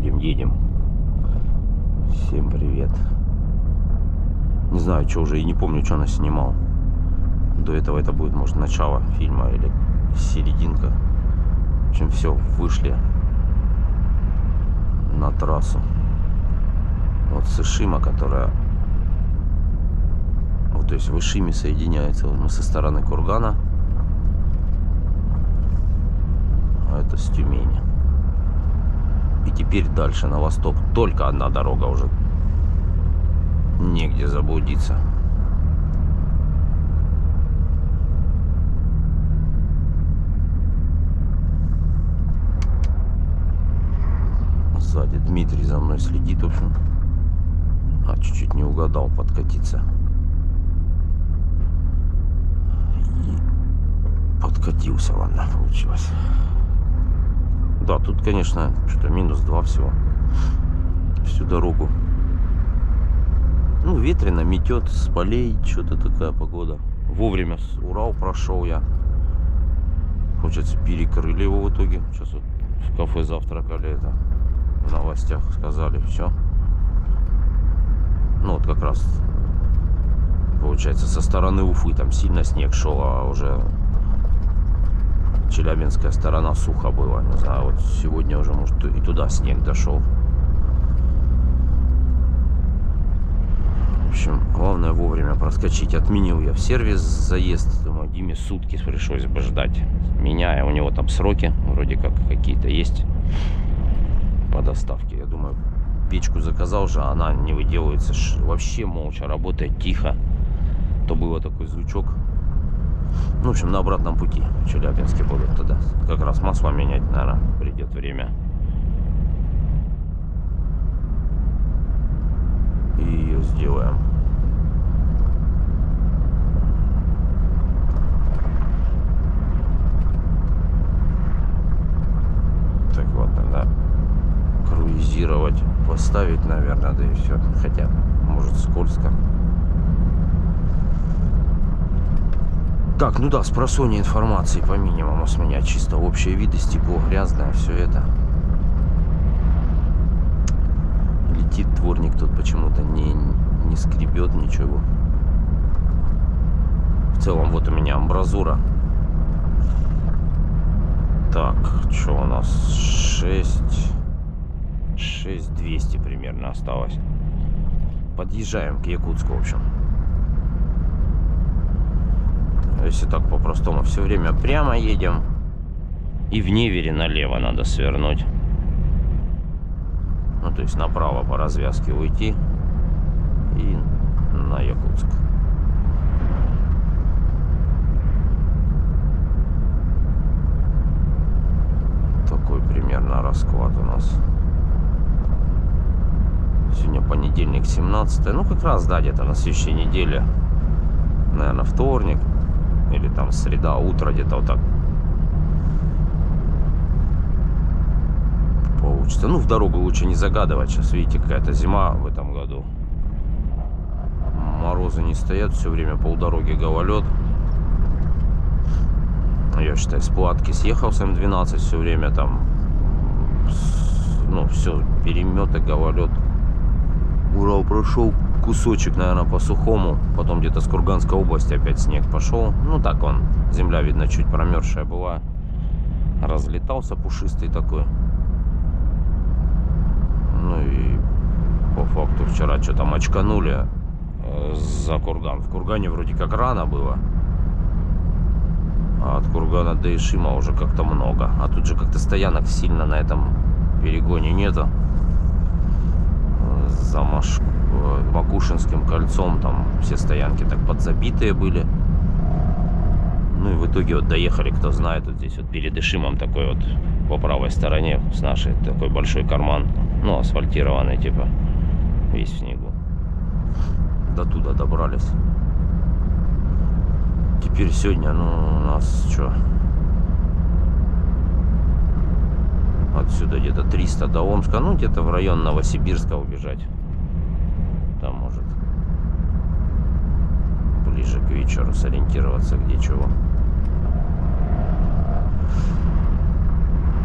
едем. Всем привет. Не знаю, что уже и не помню, что она снимал. До этого это будет, может, начало фильма или серединка. В общем, все, вышли на трассу. Вот с Ишима, которая... Вот, то есть в Ишиме соединяется. Вот мы со стороны Кургана. А это с Тюмени. И теперь дальше на восток. Только одна дорога уже. Негде заблудиться. Сзади Дмитрий за мной следит, в общем. А, чуть-чуть не угадал подкатиться. И подкатился, ладно, получилось. Да, тут, конечно, что-то -2 всего. Всю дорогу. Ну, ветрено, метет с полей. Что-то такая погода. Вовремя Урал прошел я. Получается, перекрыли его в итоге. Сейчас вот в кафе завтракали, это в новостях сказали, все. Ну, вот как раз, получается, со стороны Уфы там сильно снег шел, а уже Челябинская сторона сухо была. Не знаю, вот сегодня уже, может, и туда снег дошел. В общем, главное вовремя проскочить. Отменил я в сервис заезд. Думаю, Диме сутки пришлось бы ждать меня. И у него там сроки вроде как какие-то есть по доставке. Я думаю, печку заказал же, а она не выделывается. Вообще молча работает, тихо. То было такой звучок. Ну, в общем, на обратном пути в Челябинске буду тогда. Как раз масло менять, наверное, придет время. И ее сделаем. Так вот, надо круизировать, поставить, наверное, да и все. Хотя, может, скользко. Так, ну да, спросонья информации по минимуму с меня. Чисто общие виды, стекло грязное, все это. Летит дворник тут почему-то не скребет ничего. В целом, вот у меня амбразура. Так, что у нас? 6200 примерно осталось. Подъезжаем к Якутску, в общем. Если так по-простому, все время прямо едем. И в Невере налево надо свернуть. Ну, то есть направо по развязке уйти. И на Якутск. Такой примерно расклад у нас. Сегодня понедельник, 17. Ну, как раз, да, где-то на следующей неделе. Наверное, вторник. Или там среда, утро, где-то вот так получится. Ну, в дорогу лучше не загадывать. Сейчас, видите, какая-то зима в этом году. Морозы не стоят, все время полдороги гололед. Я, считай, с платки съехал с М12, все время там, ну, все, переметы, гололед. Урал прошел кусочек, наверное, по сухому. Потом где-то с Курганской области опять снег пошел. Ну, так он, земля, видно, чуть промерзшая была. Разлетался пушистый такой. Ну и по факту вчера что-то мочканули за Курган. В Кургане вроде как рано было. А от Кургана до Ишима уже как-то много. А тут же как-то стоянок сильно на этом перегоне нету. За Макушинским кольцом там все стоянки так подзабитые были. Ну и в итоге вот доехали, кто знает, вот здесь вот перед Ишимом такой вот по правой стороне с нашей такой большой карман. Ну, асфальтированный, типа, весь в снегу. До туда добрались. Теперь сегодня, ну, у нас что? Отсюда где-то 300 до Омска. Ну, где-то в район Новосибирска убежать. Там, может, ближе к вечеру сориентироваться, где чего.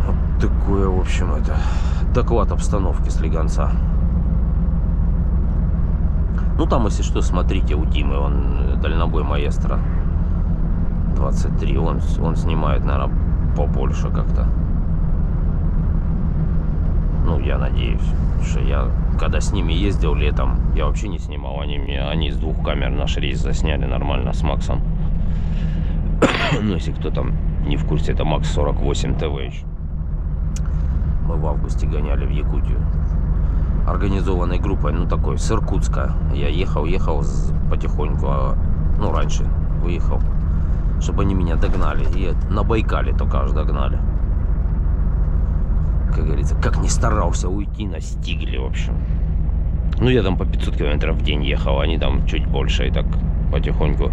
Вот такое, в общем, это доклад обстановки с Легонца. Ну там, если что, смотрите, у Димы, он дальнобой маэстро 23, он снимает, наверное, побольше как-то. Ну, я надеюсь, что я, когда с ними ездил летом, я вообще не снимал, они с 2 камер наш рейс засняли нормально с Максом. Ну, если кто там не в курсе, это Макс 48 ТВ еще. Мы в августе гоняли в Якутию организованной группой, ну такой, с Иркутска. Я ехал потихоньку, ну раньше выехал, чтобы они меня догнали. И на Байкале только аж догнали. Как говорится, как не старался уйти, настигли, в общем. Ну я там по 500 километров в день ехал, они там чуть больше, и так потихоньку.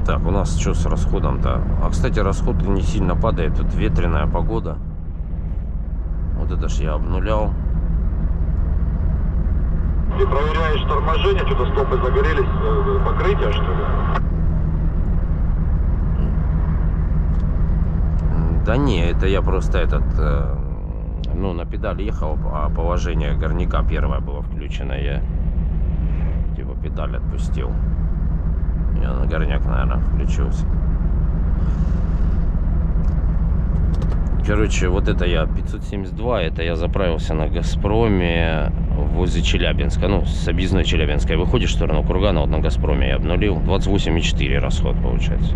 Так, у нас что с расходом-то? А, кстати, расход не сильно падает. Тут ветреная погода. Вот это ж я обнулял. Ты проверяешь торможение, что-то стопы загорелись, покрытие, что ли? Да не, это я просто ну, на педали ехал, а положение горняка первое было включено. Я типа педаль отпустил. Я на горняк, наверное, включился. Короче, вот это я 572, это я заправился на Газпроме возле Челябинска, ну, с объездной Челябинской. Выходишь в сторону Кургана, вот на Газпроме я обнулил. 28,4 расход получается.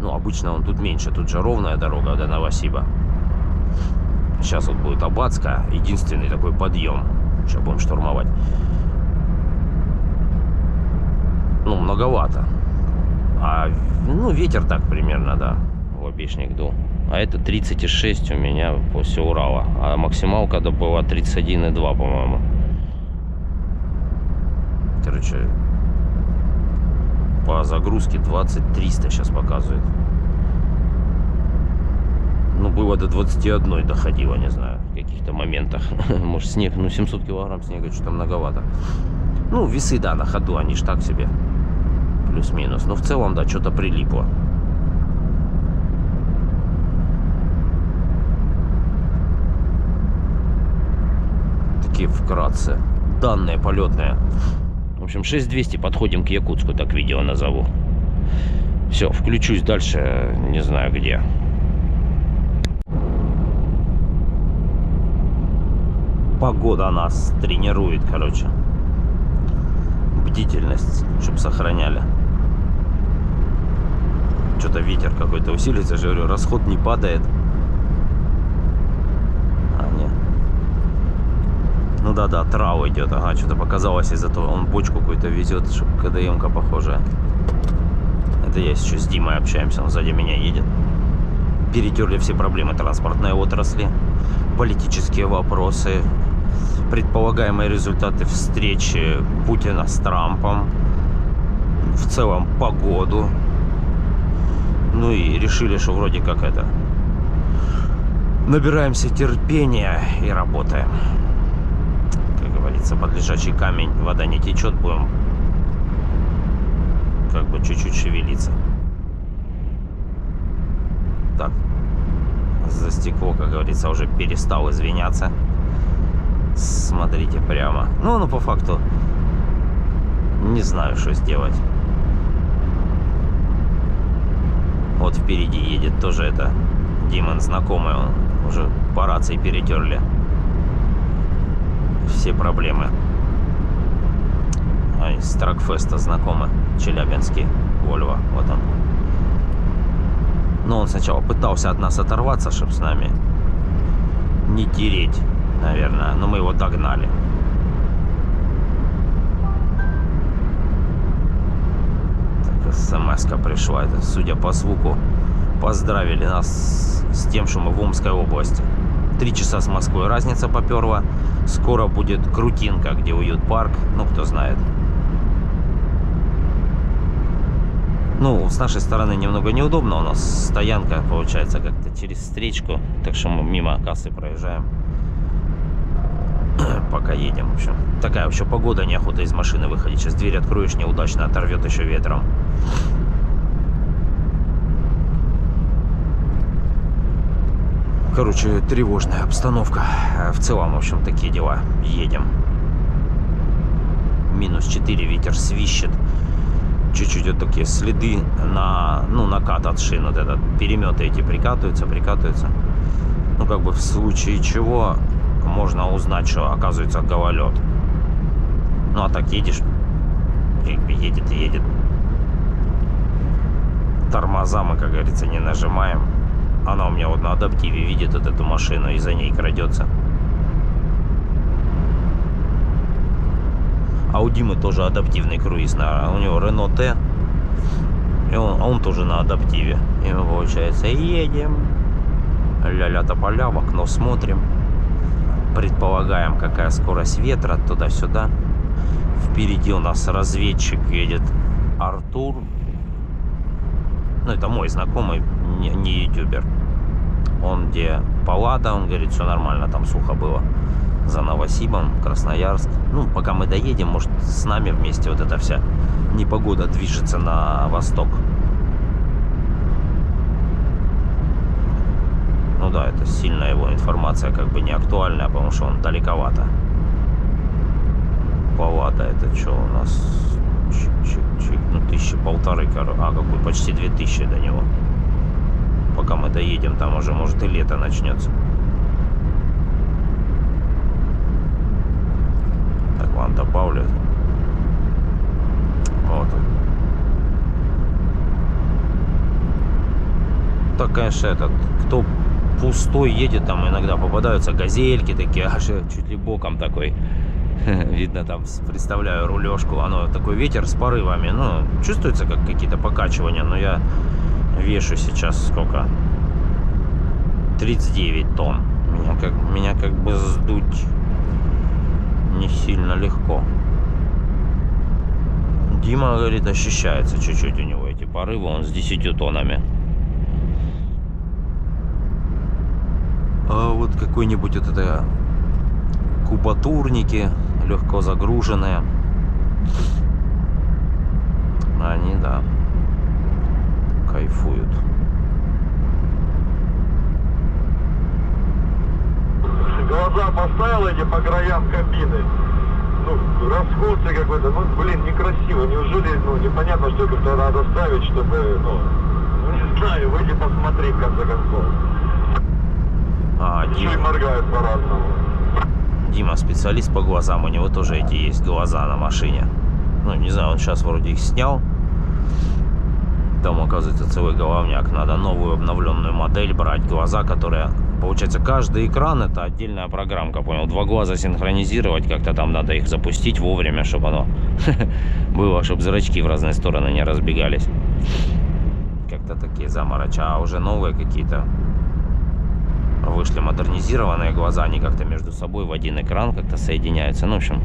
Ну, обычно он тут меньше, тут же ровная дорога до Новосиба. Сейчас вот будет Аббатская, единственный такой подъем. Сейчас будем штурмовать. Ну, многовато. Ну, ветер так примерно, да, в обещник дул. А это 30,6 у меня после Урала. А максималка была 31,2, по-моему. Короче, по загрузке 20-300 сейчас показывает. Ну, было до 21 доходило, не знаю, в каких-то моментах. Может, снег, ну, 700 килограмм снега, что-то многовато. Ну, весы, да, на ходу, они ж так себе. Плюс-минус. Но в целом, да, что-то прилипло. Такие вкратце данные полетные. В общем, 6200, подходим к Якутску, так видео назову. Все, включусь дальше, не знаю где. Погода нас тренирует, короче. Бдительность, чтобы сохраняли. Что-то ветер какой-то усилится, же говорю, расход не падает. А, нет. Ну да, трава идет, ага, что-то показалось из-за того, он бочку какую-то везет, чтобы КДМ-ка похожая. Это я еще с Димой общаемся, он сзади меня едет. Перетерли все проблемы транспортной отрасли, политические вопросы, предполагаемые результаты встречи Путина с Трампом, в целом погоду. Ну и решили, что вроде как это, набираемся терпения и работаем. Как говорится, под лежачий камень вода не течет, будем как бы чуть-чуть шевелиться. Так, за стекло, как говорится, уже перестал извиняться. Смотрите прямо. Ну, по факту не знаю, что сделать. Вот впереди едет тоже это Димон знакомый, он уже по рации перетерли все проблемы. Из Тракфеста знакомый, челябинский, Вольво, вот он. Но он сначала пытался от нас оторваться, чтобы с нами не тереть, наверное, но мы его догнали. Так, смс-ка пришла, это, судя по звуку, поздравили нас с тем, что мы в Омской области. 3 часа с Москвой разница поперла. Скоро будет Крутинка, где уют-парк, ну кто знает. Ну, с нашей стороны немного неудобно, у нас стоянка получается как-то через встречку, так что мы мимо кассы проезжаем, пока едем. В общем, такая вообще погода, неохота из машины выходить. Сейчас дверь откроешь, неудачно оторвет еще ветром. Короче, тревожная обстановка. В целом, в общем, такие дела. Едем. -4, ветер свищет. Чуть-чуть вот такие следы на, ну, накат от шин. Вот этот, переметы эти прикатываются. Ну, как бы в случае чего можно узнать, что оказывается гололед. Ну, а так едешь, едет и едет. Тормоза мы, как говорится, не нажимаем. Она у меня вот на адаптиве видит вот эту машину и за ней крадется. А у Димы тоже адаптивный круиз. У него Renault T. И он тоже на адаптиве. И мы, получается, едем. Ля-ля тополя, в окно смотрим. Предполагаем, какая скорость ветра, туда-сюда. Впереди у нас разведчик едет Артур. Ну, это мой знакомый, не ютубер. Он где Паллада, он говорит, все нормально, там сухо было. За Новосибом, Красноярск. Ну, пока мы доедем, может, с нами вместе вот эта вся непогода движется на восток. Ну да, это сильно его информация как бы не актуальная, потому что он далековато. Паллада, это что у нас? Чик-чик-чик, ну 1500, а какой, почти 2000 до него. Пока мы доедем, там уже может и лето начнется. Так, ладно, добавлю. Вот. Так, конечно, этот, кто пустой едет, там иногда попадаются газельки такие, аж чуть ли боком такой. Видно, там, представляю, рулежку. Оно такой ветер с порывами. Ну, чувствуется, как какие-то покачивания. Но я вешу сейчас сколько? 39 тонн. Меня как бы сдуть не сильно легко. Дима, говорит, ощущается чуть-чуть у него эти порывы. Он с 10 тоннами. А вот какой-нибудь вот это кубатурники легко загруженные, они, да, кайфуют. Глаза поставил эти по краям кабины. Ну, расходцы какой-то, ну, блин, некрасиво. Неужели, ну, непонятно, что это надо ставить, чтобы, ну, не знаю, выйди посмотри, в конце концов. Еще и моргают по-разному. Дима специалист по глазам, у него тоже эти есть глаза на машине. Ну, не знаю, он сейчас вроде их снял. Там, оказывается, целый головняк. Надо новую обновленную модель брать. Глаза, которые... Получается, каждый экран это отдельная программка, понял? 2 глаза синхронизировать, как-то там надо их запустить вовремя, чтобы оно было, чтобы зрачки в разные стороны не разбегались. Как-то такие заморочи. А уже новые какие-то вышли модернизированные глаза, они как-то между собой в один экран как-то соединяются. Ну, в общем,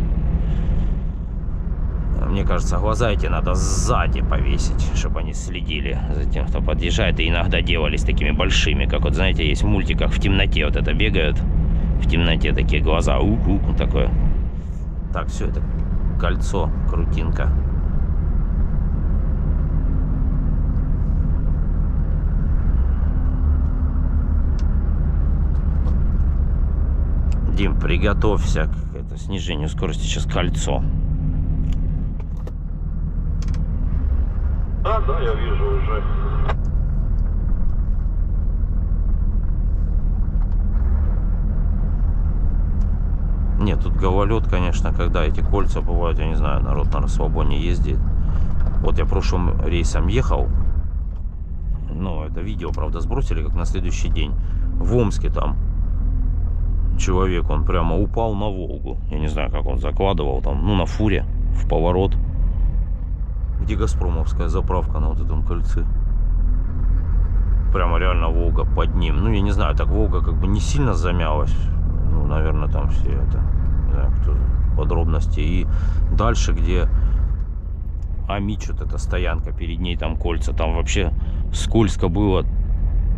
мне кажется, глаза эти надо сзади повесить, чтобы они следили за тем, кто подъезжает. И иногда делались такими большими, как вот, знаете, есть в мультиках в темноте вот это бегают. В темноте такие глаза, такое. Так, все это кольцо, крутинка. Дим, приготовься к снижению скорости. Сейчас кольцо. Да, я вижу уже. Нет, тут гололед, конечно, когда эти кольца бывают, я не знаю, народ на расслабоне ездит. Вот я прошлым рейсом ехал. Ну, это видео, правда, сбросили, как на следующий день. В Омске там человек, он прямо упал на Волгу. Я не знаю, как он закладывал там, ну, на фуре, в поворот. Где газпромовская заправка на вот этом кольце. Прямо реально Волга под ним. Ну, я не знаю, так Волга как бы не сильно замялась. Ну, наверное, там все это, не знаю, кто, подробности. И дальше, где Амич, вот эта стоянка, перед ней там кольца, там вообще скользко было.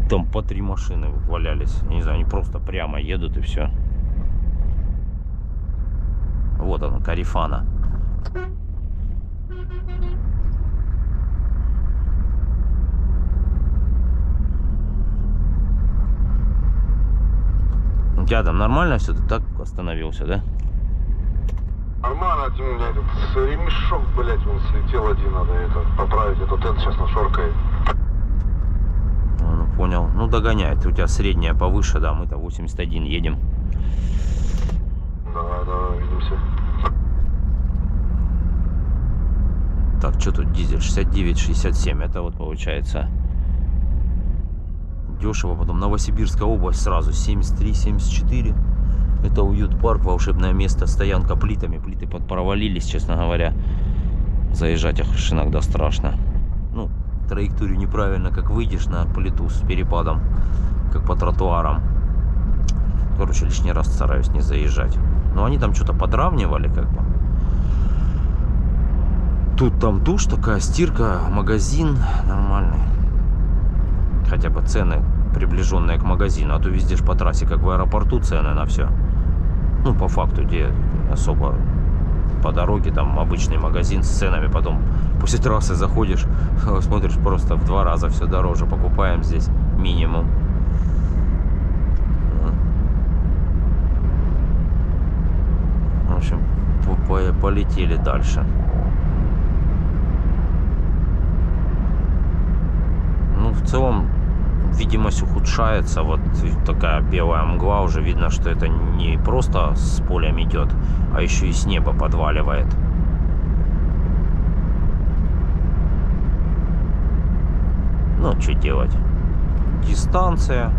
Там по 3 машины валялись. Я не знаю, они просто прямо едут и все. Вот она, Карифана. тебя там нормально все? Ты так остановился, да? Нормально, у меня этот ремешок, блядь, он слетел один, надо это поправить, а то тент сейчас нашоркает. Ну, понял. Ну, догоняет. У тебя средняя повыше, да, мы-то 81 едем. Давай, увидимся. Так, что тут дизель? 69-67. Это вот получается дешево. Потом Новосибирская область сразу 73-74. Это уют-парк, волшебное место, стоянка плитами. Плиты подпровалились, честно говоря. Заезжать их иногда страшно. Ну, траекторию неправильно, как выйдешь на плиту с перепадом, как по тротуарам. Короче, лишний раз стараюсь не заезжать. Но они там что-то подравнивали, как бы. Тут там тушь такая, стирка, магазин нормальный. Хотя бы цены приближенные к магазину. А то везде ж по трассе, как в аэропорту, цены на все. Ну, по факту, где особо по дороге, там обычный магазин с ценами. Потом после трассы заходишь, смотришь, просто в 2 раза все дороже. Покупаем здесь минимум. В общем, полетели дальше. Ну, в целом, видимость ухудшается. Вот такая белая мгла. Уже видно, что это не просто с полем идет, а еще и с неба подваливает. Ну, что делать? Дистанция.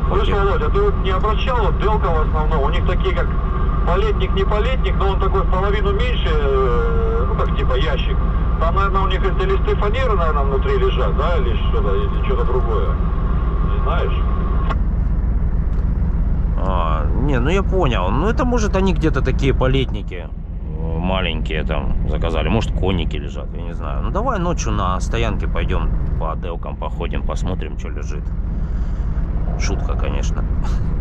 Слышь, Володя, ты вот не обращал, вот Делка в основном, у них такие как полетник, не полетник, но он такой в половину меньше, ну как типа ящик. Там, наверное, у них эти листы фанеры, наверное, внутри лежат, да, или что-то другое. Не знаешь? Не, ну я понял. Ну это может они где-то такие полетники маленькие там заказали. Может конники лежат, я не знаю. Ну давай ночью на стоянке пойдем по Делкам походим, посмотрим, что лежит. Шутка, конечно.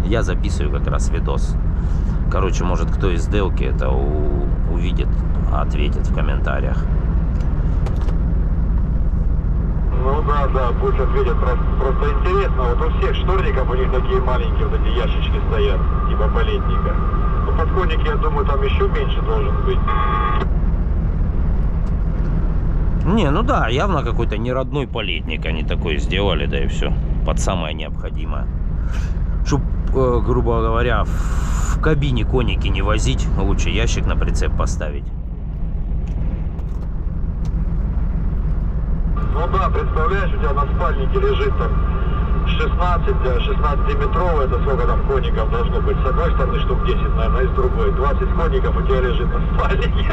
Я записываю как раз видос. Короче, может кто из Делки это увидит, ответит в комментариях. Ну да, пусть ответят. Просто интересно, вот у всех шторников у них такие маленькие вот эти ящички стоят, типа полетника. Ну подходник, я думаю, там еще меньше должен быть. Не, ну да, явно какой-то неродной полетник они такой сделали, да и все. Под самое необходимое. Чтоб, грубо говоря, в кабине коники не возить, лучше ящик на прицеп поставить. Ну да, представляешь, у тебя на спальнике лежит там 16-метровый, это сколько там коников должно быть? С одной стороны штук 10, наверное, и с другой. 20 коников у тебя лежит на спальнике.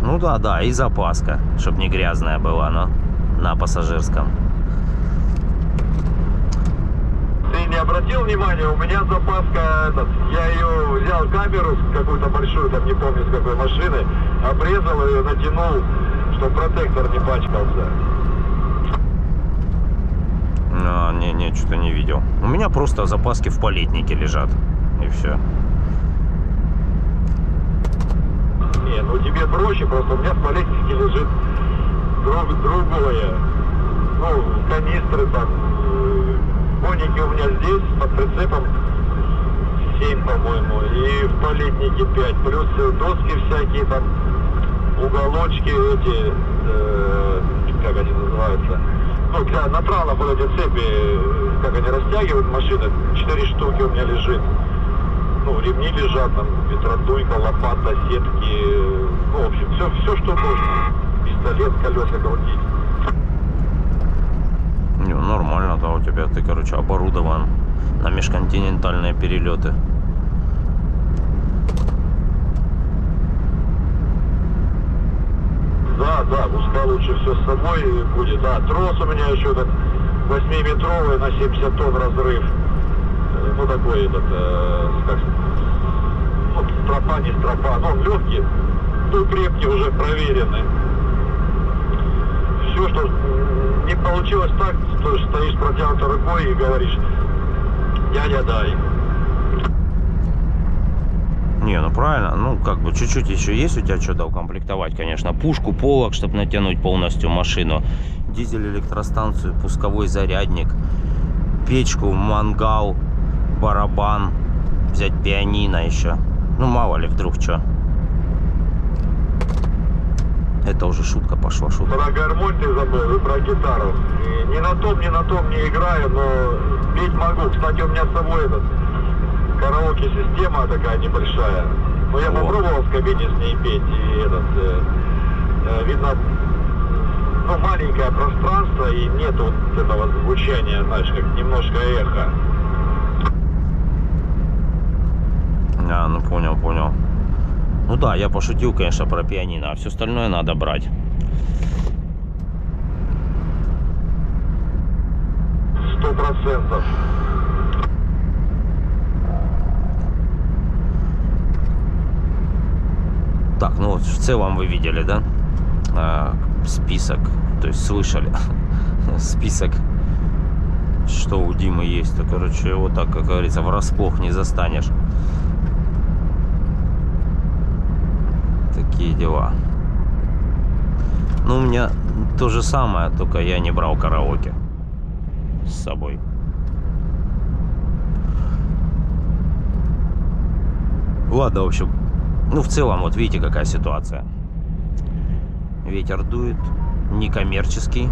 Ну да, и запаска, чтоб не грязная была, но на пассажирском. Ты не обратил внимания, у меня запаска, я ее взял камеру какую-то большую, там не помню с какой машины, обрезал ее, натянул, чтобы протектор не пачкался. Не, что-то не видел. У меня просто запаски в полетнике лежат, и все. Не, ну тебе проще, просто у меня в полетнике лежит другое. Ну, канистры там, коники у меня здесь под прицепом 7, по-моему, и в полетнике 5, плюс доски всякие там, уголочки эти, как они называются, ну, для натуралов вот эти цепи, как они растягивают машины, 4 штуки у меня лежит. Ну, ремни лежат, там, ветродуйка, лопата, сетки, ну, в общем, все, что нужно. Пистолет, колеса крутить. Не, нормально, да, у тебя, ты, короче, оборудован на межконтинентальные перелеты. Да, пускай лучше все с собой будет. Да, трос у меня еще этот 8-метровый на 70 тонн разрыв. Ну, такой этот, как, ну, стропа, не стропа, но он легкий, ну, крепкий, уже проверенный. Все, что не получилось так, что стоишь протянутой рукой и говоришь: дядя, дай. Не, ну правильно, ну как бы чуть-чуть еще есть у тебя что доукомплектовать, конечно. Пушку, полок, чтобы натянуть полностью машину. Дизель, электростанцию, пусковой зарядник. печку, мангал, барабан, взять пианино еще. Ну, мало ли, вдруг что. Это уже шутка пошла, шутка. Про гармонь ты забыл и про гитару. И ни на том не играю, но петь могу. Кстати, у меня с собой этот караоке-система такая небольшая. Но я попробовал в кабине с ней петь, и этот, видно, ну, маленькое пространство, и нет вот этого звучания, знаешь, как немножко эхо. А, ну понял, понял. Ну да, я пошутил, конечно, про пианино, а все остальное надо брать. %100. Так, ну вот в целом вы видели, да? Список, то есть слышали список, что у Димы есть. То, короче, его так, как говорится, врасплох не застанешь. Такие дела. Ну, у меня то же самое, только я не брал караоке с собой. Ладно, в общем, ну, в целом, вот видите, какая ситуация. Ветер дует, некоммерческий.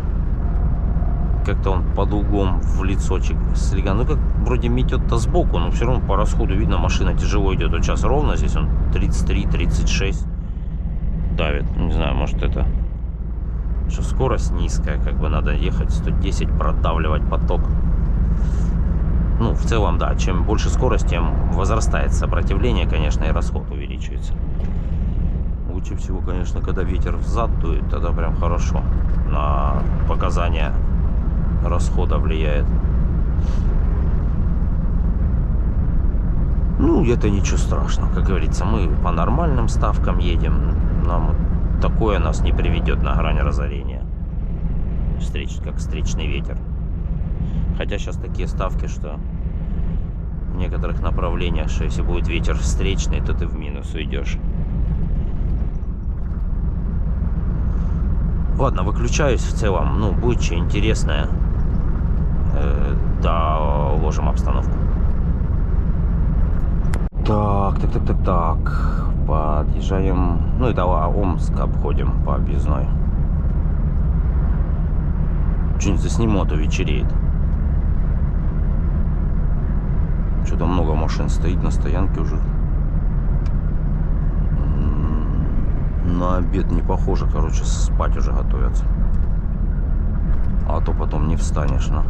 Как-то он под углом в лицочек слегка. Ну, как вроде метет-то сбоку, но все равно по расходу видно, машина тяжело идет. Вот сейчас ровно здесь он 33-36 давит. Не знаю, может это... Что скорость низкая, как бы надо ехать 110, продавливать поток. Ну, в целом, да, чем больше скорость, тем возрастает сопротивление, конечно, и расход увеличивается. Лучше всего, конечно, когда ветер взад дует, тогда прям хорошо. На показания расхода влияет. Ну, это ничего страшного, как говорится, мы по нормальным ставкам едем. Нам такое нас не приведет на грань разорения. Как встречный ветер. Хотя сейчас такие ставки, что в некоторых направлениях, что если будет ветер встречный, то ты в минус уйдешь. Ладно, выключаюсь в целом. Ну, будет что интересное. Да, уложим обстановку. Так. Подъезжаем. Ну, это Омск обходим по объездной. Что-нибудь засниму, а то вечереет. Что-то много машин стоит на стоянке уже. На обед не похоже, короче, спать уже готовятся. А то потом не встанешь, на.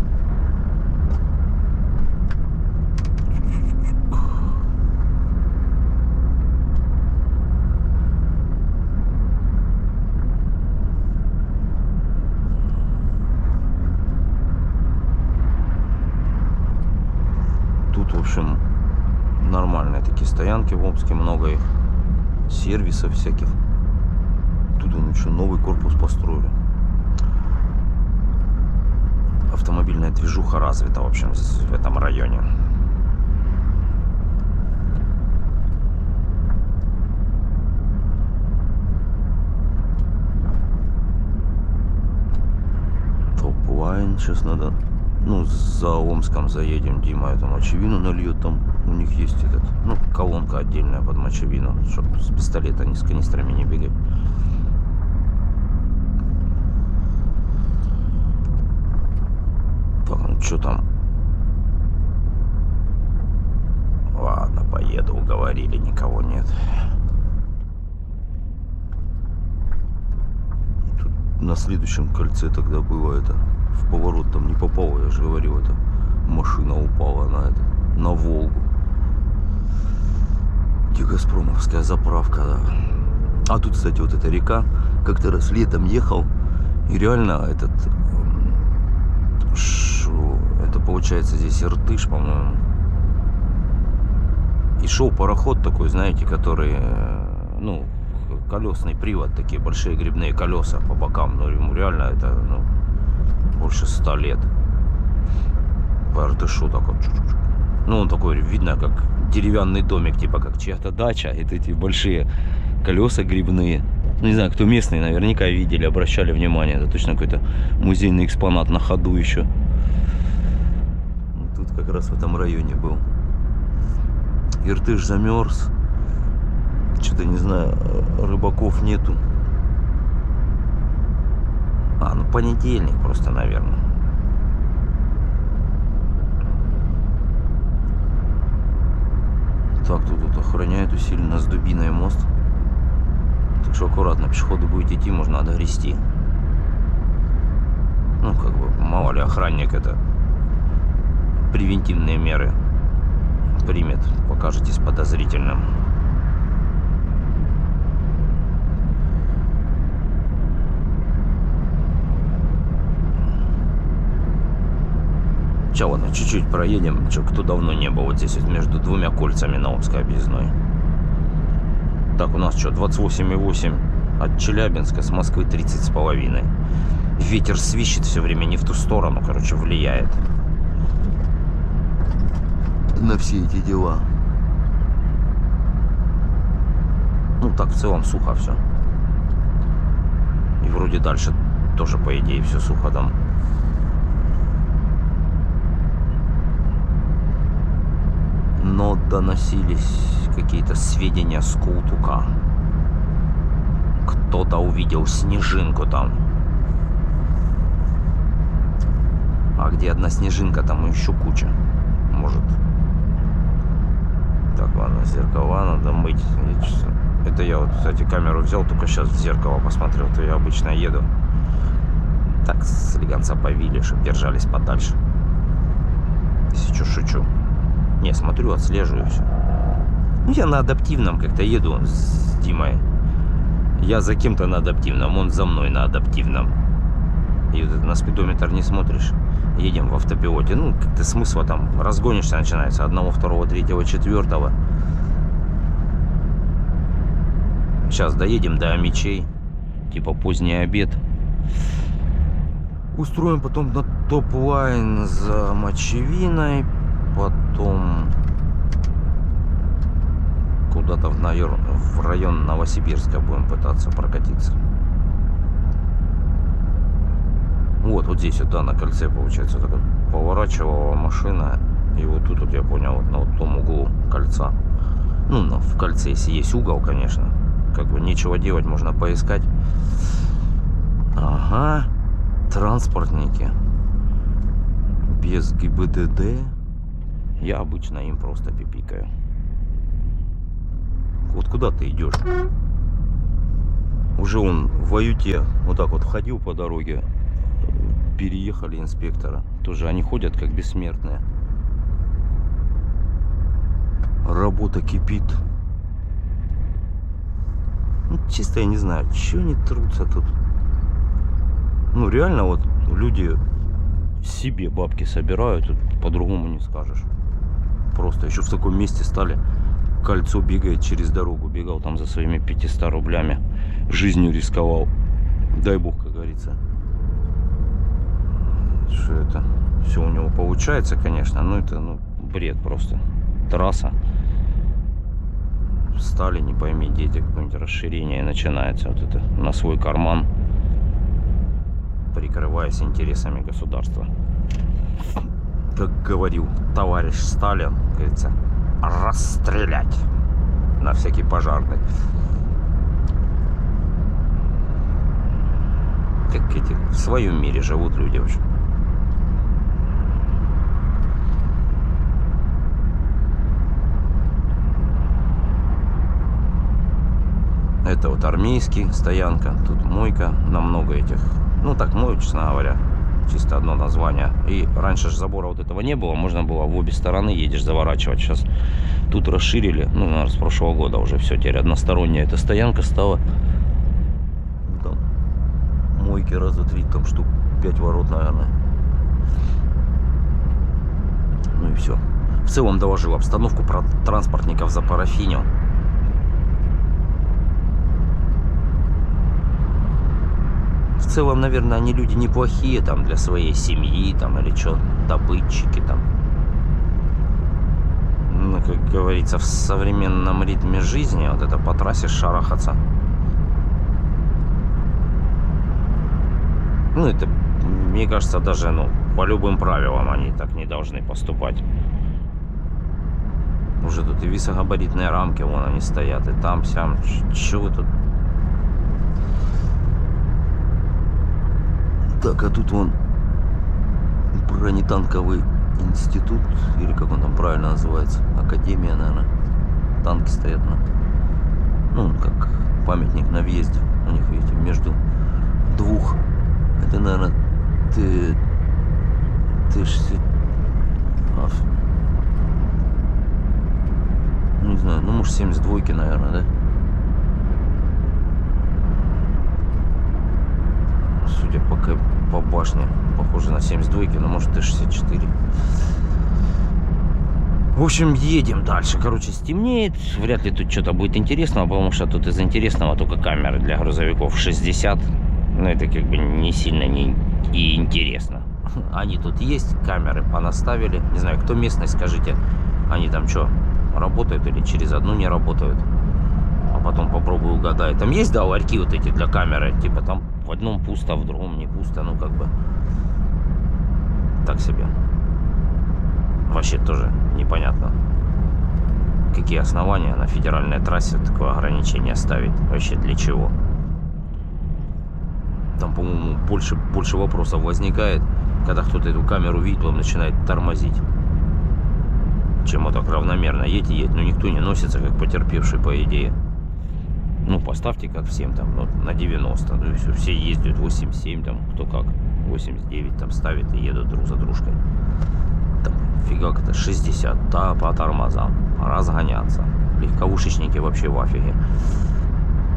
Тут, в общем, нормальные такие стоянки в Омске, много их. Сервисов всяких. Тут он еще новый корпус построили. Автомобильная движуха развита, в общем, в этом районе. Топ-лайн. Сейчас надо, ну, за Омском заедем. Дима эту мочевину нальет. Там у них есть этот, ну, колонка отдельная под мочевину, чтобы с пистолета с канистрами не бегать. Что там? Ладно, поеду, уговорили, никого нет. Тут на следующем кольце тогда было это. В поворот там не попало, я же говорил, это машина упала на Волгу. Где Газпромовская заправка, да. А тут, кстати, вот эта река. Как-то раз летом ехал, и реально этот... Это получается здесь Иртыш, по-моему. И шел пароход такой, знаете, который, ну, колесный привод, такие большие грибные колеса по бокам. Но ему реально это, ну, больше 100 лет. По Иртышу такой. Ну, он такой, видно, как деревянный домик, типа как чья-то дача. Это эти большие колеса грибные. Ну, не знаю, кто местные, наверняка видели, обращали внимание. Это точно какой-то музейный экспонат на ходу еще. вот как раз в этом районе был. Иртыш замерз. Что-то, не знаю, рыбаков нету. Ну понедельник просто, наверное. Так, тут охраняют усиленно с дубиной мост. Так что аккуратно, пешеходы будете идти, можно отгрести. Ну, как бы, мало ли, охранник это превентивные меры примет, покажетесь подозрительным. Сейчас ладно, чуть-чуть проедем, кто давно не был вот здесь вот между двумя кольцами на Омской объездной. Так, у нас что, 28,8 от Челябинска, с Москвы 30,5. Ветер свищет все время не в ту сторону, короче, влияет на все эти дела. Ну так, в целом сухо все. И вроде дальше тоже, по идее, все сухо там. Но доносились какие-то сведения с Култука. Кто-то увидел снежинку там. А где одна снежинка, там еще куча. Может. Так, ладно, зеркала надо мыть. Это я вот, кстати, камеру взял, только сейчас в зеркало посмотрел. То я обычно еду. Так, слегонца повили, чтобы держались подальше. Если что, шучу. Не, смотрю, отслеживаю все. Ну, я на адаптивном как-то еду с Димой. Я за кем-то на адаптивном, он за мной на адаптивном. И вот на спидометр не смотришь. Едем в автопилоте. Ну, как-то смысла там. Разгонишься, начинается. 1, 2, 3, 4. Сейчас доедем до Амичей. Типа поздний обед. Устроим потом на топ-лайн за мочевиной. Потом куда-то в район Новосибирска будем пытаться прокатиться. Вот здесь вот, да, на кольце, получается, так вот поворачивала машина. И вот тут вот, я понял, вот на вот том углу кольца. Ну, в кольце, если есть угол, конечно. Как бы нечего делать, можно поискать. Ага, транспортники. Без ГИБДД. Я обычно им просто пипикаю. Вот куда ты идешь? Уже он в Аюте вот так вот ходил по дороге. Переехали инспектора. Тоже они ходят как бессмертные. Работа кипит. Ну, чисто я не знаю, чего они трутся тут. Ну реально вот люди себе бабки собирают, тут по-другому не скажешь. Просто еще в таком месте стали. Кольцо бегает через дорогу. Бегал там за своими 500 рублями. Жизнью рисковал. Дай бог, как говорится. Что это? Все у него получается, конечно. Но это, бред просто. Трасса. Встали, не пойми, дети, какое-нибудь расширение начинается. Вот это на свой карман. Прикрываясь интересами государства. Как говорил товарищ Сталин, говорится, расстрелять на всякий пожарный. Как эти в своем мире живут люди вообще. Это вот армейский стоянка, тут мойка, на много этих. Ну так моют, честно говоря. Чисто одно название. И раньше же забора вот этого не было. Можно было в обе стороны едешь заворачивать. Сейчас тут расширили. Ну, наверное, с прошлого года уже все. Теперь односторонняя эта стоянка стала. Там мойки раза 3, там штук 5 ворот, наверное. Ну и все. В целом доложил обстановку, про транспортников запарафинил. В целом, наверное, они люди неплохие там для своей семьи там или что, добытчики там. Ну, как говорится, в современном ритме жизни вот это по трассе шарахаться. Ну, это, мне кажется, даже, по любым правилам они так не должны поступать. Уже тут и весогабаритные рамки, вон они стоят, и там, сям. Чё вы тут? Так, а тут вон бронетанковый институт, или как он там правильно называется, академия, наверное. Танки стоят на, ну, как памятник на въезде. У них, видите, между двух. Это, наверное, не знаю, ну, может, 72-ки, наверное, да? Судя по башне, похоже на 72-ки, но может Т-64. В общем, едем дальше. Короче, стемнеет. Вряд ли тут что-то будет интересного, потому что тут из интересного только камеры для грузовиков 60. Но это как бы не сильно и интересно. Они тут есть, камеры понаставили. Не знаю, кто местный, скажите. Они там что, работают или через одну не работают? А потом попробую угадать. Там есть, да, ларьки вот эти для камеры? Типа там в одном пусто, в другом не пусто. Ну, как бы так себе. Вообще тоже непонятно, какие основания на федеральной трассе такое ограничение ставить. Вообще для чего? Там, по-моему, больше вопросов возникает, когда кто-то эту камеру видит, он начинает тормозить. Чем вот так равномерно едь, но никто не носится, как потерпевший, по идее. Ну, поставьте как всем там, ну, на 90. Ну, все ездят 87, там, кто как, 89 там ставит и едут друг за дружкой. Там, фигак это 60, да, по тормозам, разгоняться. Легковушечники вообще в афиге.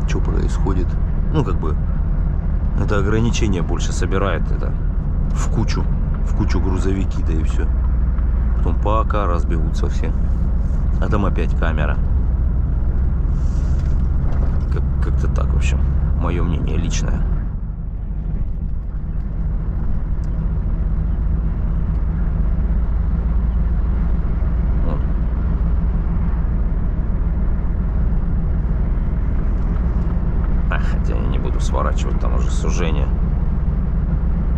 Что происходит? Ну, как бы, это ограничение больше собирает это в кучу грузовики, да и все. Потом пока разбегутся все. А там опять камера. Как-то так, в общем, мое мнение личное. Хотя я не буду сворачивать, там уже сужение.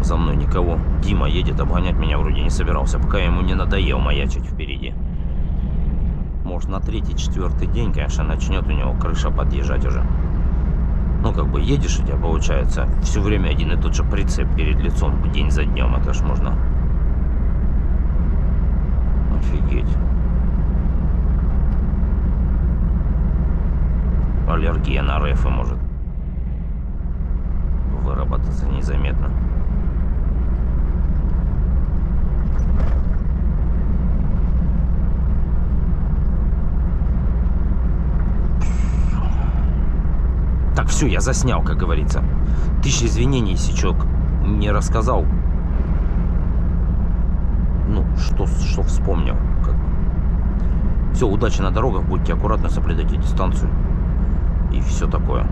За мной никого. Дима едет, обгонять меня вроде не собирался, пока я ему не надоел маячить впереди. Может, на 3-4 день, конечно, начнет у него крыша подъезжать уже. Ну, как бы едешь, у тебя получается все время один и тот же прицеп перед лицом день за днем. Это ж можно офигеть. Аллергия на РФ может выработаться незаметно. Так, все, я заснял, как говорится. 1000 извинений, Сичок. Не рассказал. Ну, что вспомнил. Все, удачи на дорогах, будьте аккуратны, соблюдайте дистанцию. И все такое.